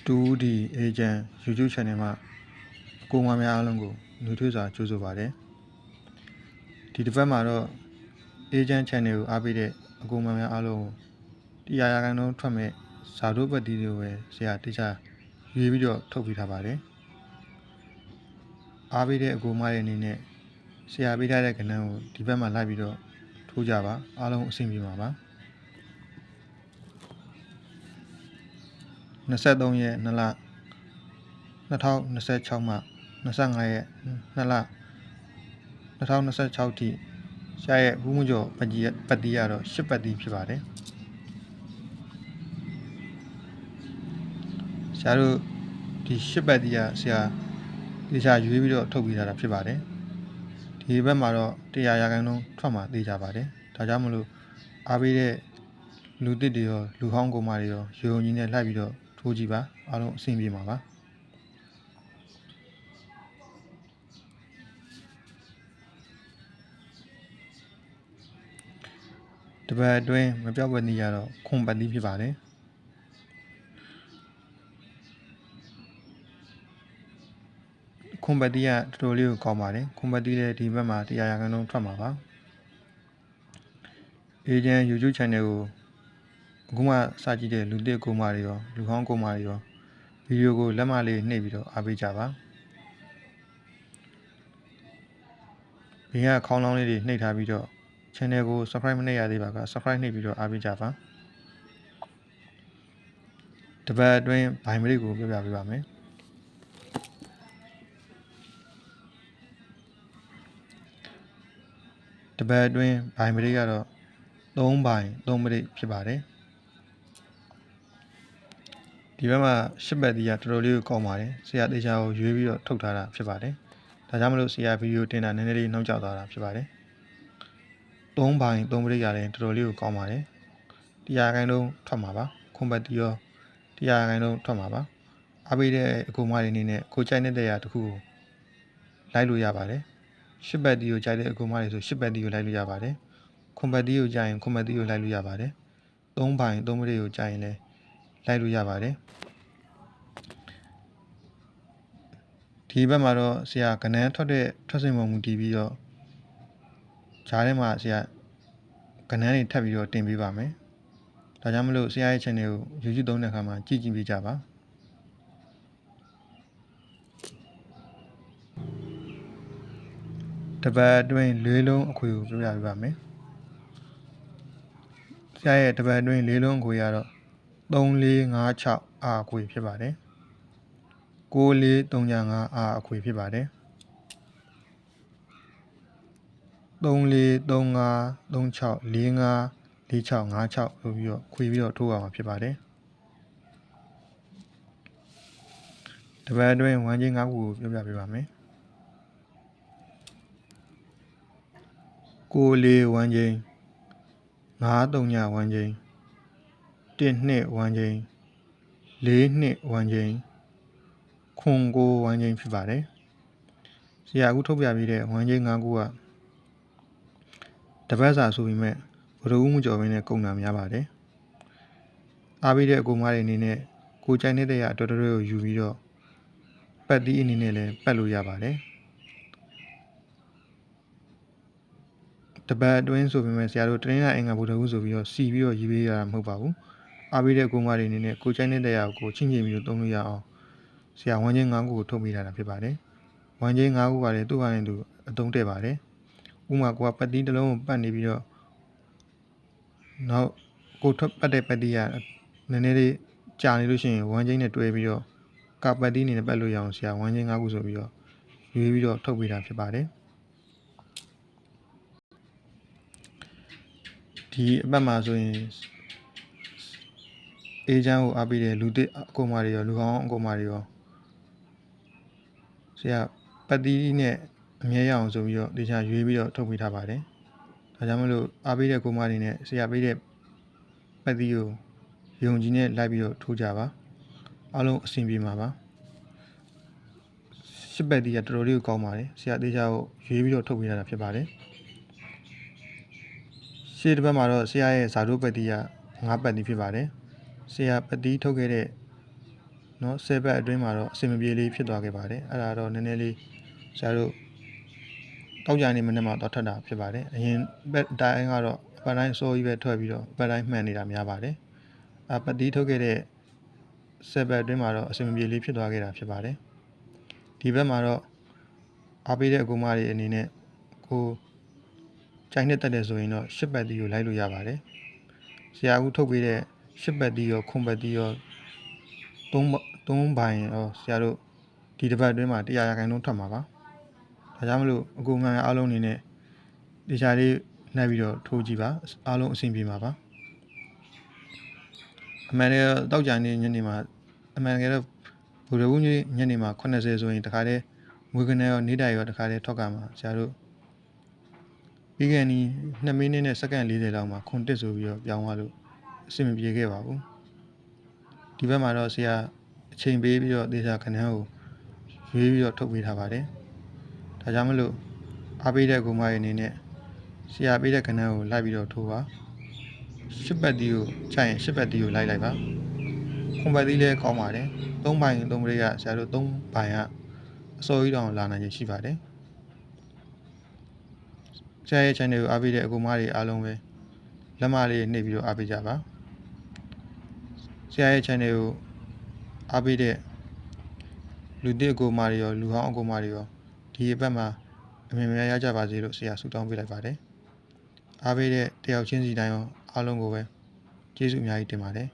2D Agent YouTube Channel မှာအကူအမများအားလုံးကိုနှွေးထွေးစွာကြိုဆိုပါတယ်ဒီတစ်ပတ်မှာတော့ Agent Channel ကိုအားပေးတဲ့အကူအမများအားလုံးကိုတရားရခိုင်နှုန်းထွက်မဲ့ဇာတို့ပတ်တီတွေပဲဆရာတိကျရွေးပြီးတော့ထုတ်ပေးထားပါတယ်အားပေးတဲ့အကူအမတွေအနေနဲ့ဆရာပေးထားတဲ့ကဏ္ဍကိုဒီဘက်မှာလိုက်ပြီးတော့ထိုးကြပါအားလုံးအဆင်ပြေပါပါ23ရက်2လ2026မှ25ရက်2လ2026ထိဆရာရဲ့ဘူးမကျော်ပတ်တီကတော့10ပတ်တီဖြစ်ပါတယ်ဆရာတို့ဒီ10ပတ်တီကဆရာတေချာရွေးပြီးတော့ထုတ်ပေးထားတာဖြစ်ပါတယ်ဒီဘက်မှာတော့တရားရခိုင်နှုန်းထွက်မှာသိကြပါတယ်ဒါကြောင့်မလို့အားပေးတဲ့လူတစ်တွေရောလူဟောင်းကောင်မတွေရောရုံကြီးနဲ့လိုက်ပြီးတော့ထိုးကြည့်ပါအားလုံးအဆင်ပြေမှာပါတပတ်အတွင်းမပြောက်ပတ်တီးရတော့ခွန်ပတ်တီးဖြစ်ပါတယ်ခွန်ပတ်တီးကတော်တော်လေးကိုကောင်းပါတယ်ခွန်ပတ်တီးလည်းဒီဘက်မှာတရားရခိုင်နှုန်းထွက်မှာပါAgent YouTube Channel ကိုအခုမှစကြည့်တဲ့လူသစ်ကောင်မတွေရောလူဟောင်းကောင်မတွေရောဗီဒီယိုကိုလက်မလေးနှိပ်ပြီးတော့အားပေးကြပါဘေးကခေါင်းလောင်းလေးတွေနှိပ်ထားပြီးတော့ channel ကို subscribe မနှိပ်ရသေးပါက subscribe နှိပ်ပြီးတော့အားပေးကြပါတပတ်အတွင်းဘိုင်မရိတ်ကိုပြောပြပေးပါမယ်တပတ်အတွင်းဘိုင်မရိတ်ကတော့3ဘိုင်3မရိတ်ဖြစ်ပါတယ်ဒီဘက်မှာ10ပတ်တီးကတော်တော်လေးကိုကောင်းပါတယ်ဆရာတေချာကိုရွေးပြီးတော့ထုတ်ထားတာဖြစ်ပါတယ်ဒါကြောင့်မလို့ဆရာဗီဒီယိုတင်တာနည်းနည်းလေးနှောက်ကျသွားတာဖြစ်ပါတယ်3ဘိုင်3မရိတ်ကလည်းတော်တော်လေးကိုကောင်းပါတယ်တရားခိုင်လုံးထွက်မှာပါခွန်ပတ်တီးရောတရားခိုင်လုံးထွက်မှာပါအားပေးတဲ့အကူအမတွေအနေနဲ့ကိုကြိုက်တဲ့တရားတစ်ခုကိုလိုက်လို့ရပါတယ်10ပတ်တီးကိုကြိုက်တဲ့အကူအမတွေဆို10ပတ်တီးကိုလိုက်လို့ရပါတယ်ခွန်ပတ်တီးကိုကြိုက်ရင်ခွန်ပတ်တီးကိုလိုက်လို့ရပါတယ်3ဘိုင်3မရိတ်ကိုကြိုက်ရင်လည်းလိုက်လို့ရပါတယ်ဒီဘက်မှာတော့ဆရာကဏ္ဍထွက်စဉ်ပုံမူတည်ပြီးတော့ဂျားထဲမှာဆရာကဏ္ဍတွေထပ်ပြီးတော့တင်ပေးပါမယ်ဒါကြောင့်မလို့ဆရာရဲ့ channel ကို YouTube သုံးတဲ့အခါမှာကြည့်ပေးကြပါတပတ်အတွင်း၄လုံးအခွေကိုပြောပြပေးပါမယ်ဆရာရဲ့တပတ်အတွင်း၄လုံးအခွေကတော့3456အားအခွေဖြစ်ပါတယ်9435အားအခွေဖြစ်ပါတယ်3435364546လို့ပြီးတော့ခွေပြီးတော့ထိုးရမှာဖြစ်ပါတယ်တပတ်အတွင်းဝမ်းချင်း5ခုကိုပြောပြပေးပါမယ်94ဝမ်းချင်း53ဝမ်းချင်း12ဝမ်းချင်း42ဝမ်းချင်းခွန်9ဝမ်းချင်းဖြစ်ပါတယ်ဆရာအခုထုတ်ပြပေးတဲ့ဝမ်းချင်း5ခုကတပတ်စာဆိုပေမဲ့ဘရူးမှုကြော်မင်းနဲ့ကုန်တာများပါတယ်အားပေးတဲ့အကူအမတွေအနေနဲ့ကိုကြိုက်တဲ့ရာတော်တော်ကိုယူပြီးတော့ပတ်တီးအနေနဲ့လည်းပတ်လို့ရပါတယ်တပတ်အတွင်းဆိုပေမဲ့ဆရာတို့တနင်္လာအင်္ဂါဗုဒ္ဓဟူးဆိုပြီးတော့စီပြီးတော့ရေးပေးရတာမဟုတ်ပါဘူးအားပေးတဲ့အကူအမတွေအနေနဲ့ကိုကြိုက်တဲ့ရာကိုချင်းချင်းပြီးတော့သုံးလို့ရအောင်ဆရာဝမ်းချင်း5ခုကိုထုတ်ပေးထားတာဖြစ်ပါတယ်ဝမ်းချင်း5ခုကလည်းသူ့ဟာနဲ့သူအသုံးတည့်ပါတယ်ဥမာကိုကပတ်တီးတစ်လုံးကိုပတ်နေပြီးတော့နောက်ကိုထွက်ပတ်တဲ့ပတ်တီးကနည်းနည်းလေးကြာနေလို့ရှိရင်ဝမ်းချင်းနဲ့တွဲပြီးတော့ကပတ်တီးအနေနဲ့ပတ်လို့ရအောင်ဆရာဝမ်းချင်း5ခုဆိုပြီးတော့ရွေးပြီးတော့ထုတ်ပေးတာဖြစ်ပါတယ်ဒီအပတ်မှာဆိုရင်အေဂျင့်ကိုအားပေးတဲ့လူသစ်အကူအမတွေရောလူဟောင်းအကူအမတွေရောဆရာပတ်တီးနဲ့အမြဲရအောင်ဆိုပြီးတော့တေချာရွေးပြီးတော့ထုတ်ပေးထားပါတယ်ဒါကြောင့်မလို့အားပေးတဲ့ကိုမတွေနဲ့ဆရာပေးတဲ့ပတ်တီးကိုယုံကြည်နဲ့လိုက်ပြီးတော့ထိုးကြပါအားလုံးအဆင်ပြေမှာပါ10ပတ်တီးကတော်တော်လေးကိုကောင်းပါတယ်ဆရာတေချာကိုရွေးပြီးတော့ထုတ်ပေးထားတာဖြစ်ပါတယ်ရှေ့တစ်ပတ်မှာတော့ဆရာရဲ့ဇာတို့ပတ်တီးက9ပတ်တီးဖြစ်ပါတယ်ဆရာပတ်တီးထုတ်ခဲ့တဲ့ နော်10ဘက်အတွင်းမှာတော့အဆင်မပြေလေးဖြစ်သွားခဲ့ပါတယ်အဲ့ဒါတော့နည်းနည်းလေးဆရာတို့တောက်ကြနေမနေ့မှတော့ထွက်တာဖြစ်ပါတယ်အရင်ဘက်တိုင်းကတော့အပတ်တိုင်းစိုးကြီးပဲထွက်ပြီးတော့အပတ်တိုင်းမှန်နေတာများပါတယ်ပတ်တီးထုတ်ခဲ့တဲ့10ဘက်အတွင်းမှာတော့အဆင်မပြေလေးဖြစ်သွားခဲ့တာဖြစ်ပါတယ်ဒီဘက်မှာတော့အားပေးတဲ့အကူမတွေအနေနဲ့ကိုကြိုင်နဲ့တက်တယ်ဆိုရင်တော့10ဘက်တီးကိုလိုက်လို့ရပါတယ်ဆရာဦးထုတ်ပေးတဲ့10ဘက်တီးရောခွန်ဘက်တီးရော3ဘိုင်ရောဆရာတို့ဒီတစ်ပတ်အတွင်းမှာ100ရာခိုင်နှုန်းထွက်မှာပါဒါကြောင့်မလို့အကူမှန်အားလုံးအနေနဲ့ဒီချာလေးနှိုက်ပြီးတော့ထိုးကြည့်ပါအားလုံးအဆင်ပြေမှာပါအမှန်တကယ်တောက်ကြနေညနေမှာအမှန်တကယ်တော့ဘုရားဦးညနေမှာ80ဆိုရင်တခါတည်းမွေးကနေရောနေ့တိုင်ရောတခါတည်းထွက်ကမှာဆရာတို့ပြီးခဲ့နီး2မိနစ်နဲ့စက္ကန့်40လောက်မှာခွန်တစ်ဆိုပြီးတော့ပြောင်းသွားလို့အဆင်မပြေခဲ့ပါဘူးဒီဘက်မှာတော့ဆရာအချိန်ပေးပြီးတော့ဒေသခဏန်းကိုရွေးပြီးတော့ထုတ်ပေးထားပါတယ်ဒါကြောင့်မလို့အားပေးတဲ့ကူမရဲ့အနေနဲ့ဆရာပေးတဲ့ခဏန်းကိုလိုက်ပြီးတော့ထိုးပါ10ဘက်တီးကိုခြိုက်ရင်10ဘက်တီးကိုလိုက်ပါခွန်ဘက်တီးလည်းကောင်းပါတယ်3ဘိုင်3ပရိကဆရာတို့3ဘိုင်ကအစိုးရတောင်လာနိုင်ရရှိပါတယ်ဆရာရဲ့ channel ကိုအားပေးတဲ့အကူမတွေအားလုံးပဲလက်မလေးနှိပ်ပြီးတော့အားပေးကြပါဆရာရဲ့ channel ကိုအားပေးတဲ့လူသစ်အကူမတွေရောလူဟောင်းအကူမတွေရောဒီအပတ်မှာအမြင်များရကြပါစေလို့ဆရာဆုတောင်းပေးလိုက်ပါတယ်အားပေးတဲ့တယောက်ချင်းစီတိုင်းရောအားလုံးကိုပဲကျေးဇူးအများကြီးတင်ပါတယ်